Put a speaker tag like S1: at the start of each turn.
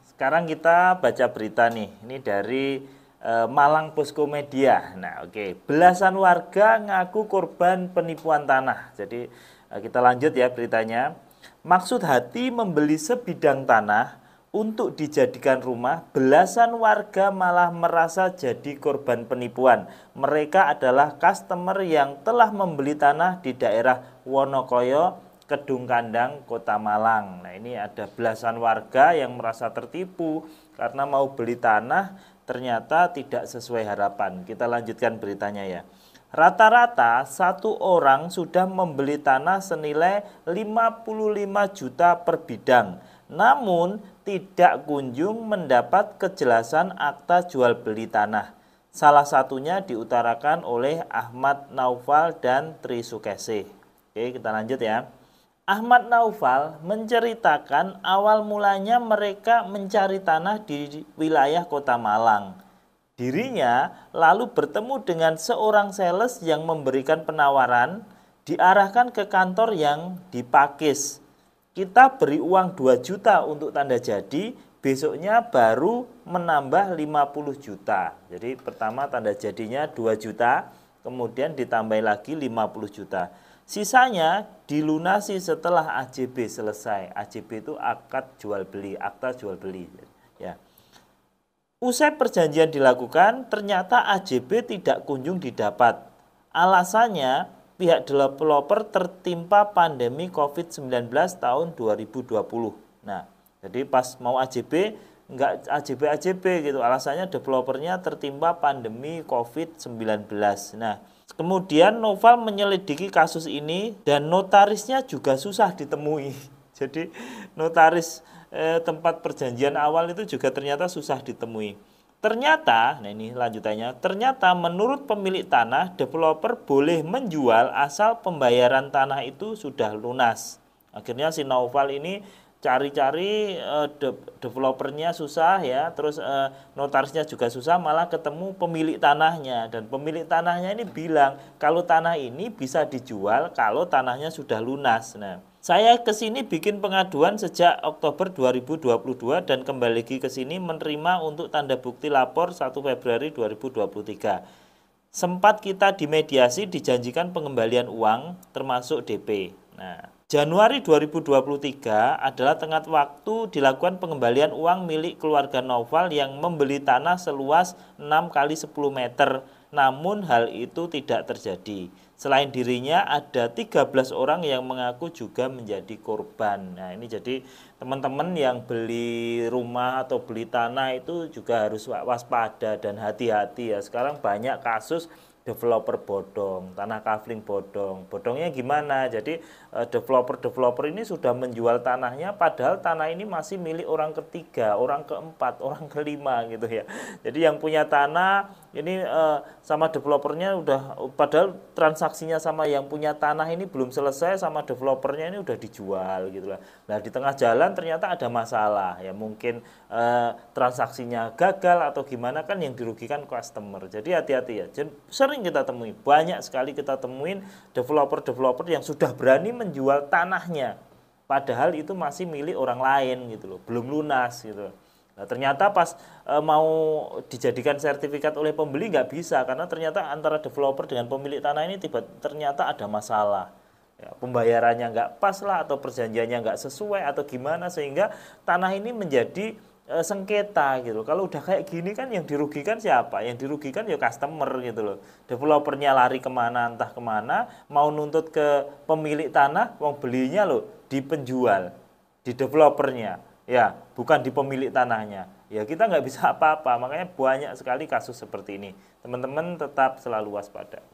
S1: Sekarang kita baca berita nih. Ini dari Malang Posko Media. Nah, oke. Belasan warga ngaku korban penipuan tanah. Jadi kita lanjut ya beritanya. Maksud hati membeli sebidang tanah untuk dijadikan rumah, belasan warga malah merasa jadi korban penipuan. Mereka adalah customer yang telah membeli tanah di daerah Wonokoyo, Kedung Kandang, Kota Malang. Nah, ini ada belasan warga yang merasa tertipu karena mau beli tanah ternyata tidak sesuai harapan. Kita lanjutkan beritanya ya. Rata-rata satu orang sudah membeli tanah senilai 55 juta per bidang. Namun tidak kunjung mendapat kejelasan akta jual beli tanah. Salah satunya diutarakan oleh Ahmad Naufal dan Tri Sukesih. Oke, kita lanjut ya. Ahmad Naufal menceritakan awal mulanya mereka mencari tanah di wilayah Kota Malang. Dirinya lalu bertemu dengan seorang sales yang memberikan penawaran, diarahkan ke kantor yang di Pakis. Kita beri uang 2 juta untuk tanda jadi, besoknya baru menambah 50 juta. Jadi pertama tanda jadinya 2 juta, kemudian ditambah lagi 50 juta. Sisanya dilunasi setelah AJB selesai. AJB itu akad jual beli, akta jual beli. Ya. Usai perjanjian dilakukan, ternyata AJB tidak kunjung didapat. Alasannya, pihak developer tertimpa pandemi COVID-19 tahun 2020. Nah, jadi pas mau AJB, enggak AJB gitu. Alasannya developernya tertimpa pandemi COVID-19. Nah, kemudian Noval menyelidiki kasus ini dan notarisnya juga susah ditemui. Jadi notaris tempat perjanjian awal itu juga ternyata susah ditemui. Ternyata, nah ini lanjutannya, ternyata menurut pemilik tanah, developer boleh menjual asal pembayaran tanah itu sudah lunas. Akhirnya si Naufal ini cari-cari developernya susah ya, terus notarisnya juga susah, malah ketemu pemilik tanahnya. Dan pemilik tanahnya ini bilang kalau tanah ini bisa dijual kalau tanahnya sudah lunas. Nah, saya kesini bikin pengaduan sejak Oktober 2022 dan kembali lagi ke sini menerima untuk tanda bukti lapor 1 Februari 2023. Sempat kita dimediasi, dijanjikan pengembalian uang termasuk DP. Nah, Januari 2023 adalah tenggat waktu dilakukan pengembalian uang milik keluarga Naufal yang membeli tanah seluas 6 kali 10 meter. Namun hal itu tidak terjadi. Selain dirinya ada 13 orang yang mengaku juga menjadi korban. Nah, ini jadi teman-teman yang beli rumah atau beli tanah itu juga harus waspada dan hati-hati ya. Sekarang banyak kasus developer bodong, tanah kafling bodong. Bodongnya gimana? Jadi developer ini sudah menjual tanahnya padahal tanah ini masih milik orang ketiga, orang keempat, orang kelima gitu ya. Jadi yang punya tanah ini sama developernya udah, padahal transaksinya sama yang punya tanah ini belum selesai, sama developernya ini udah dijual gitu lah. Nah, di tengah jalan ternyata ada masalah ya, mungkin transaksinya gagal atau gimana, kan yang dirugikan customer. Jadi hati-hati ya. Jadi, sering kita temui, banyak sekali kita temuin developer yang sudah berani menjual tanahnya padahal itu masih milik orang lain gitu loh, belum lunas gitu. Nah, ternyata pas mau dijadikan sertifikat oleh pembeli nggak bisa, karena ternyata antara developer dengan pemilik tanah ini ternyata ada masalah. Ya, pembayarannya nggak pas lah, atau perjanjiannya nggak sesuai atau gimana, sehingga tanah ini menjadi sengketa gitu. Kalau udah kayak gini kan yang dirugikan siapa? Yang dirugikan ya customer gitu loh. Developernya lari kemana entah kemana, mau nuntut ke pemilik tanah, wong belinya loh di penjual, di developernya. Ya, bukan di pemilik tanahnya. Ya, kita nggak bisa apa-apa. Makanya banyak sekali kasus seperti ini. Teman-teman tetap selalu waspada.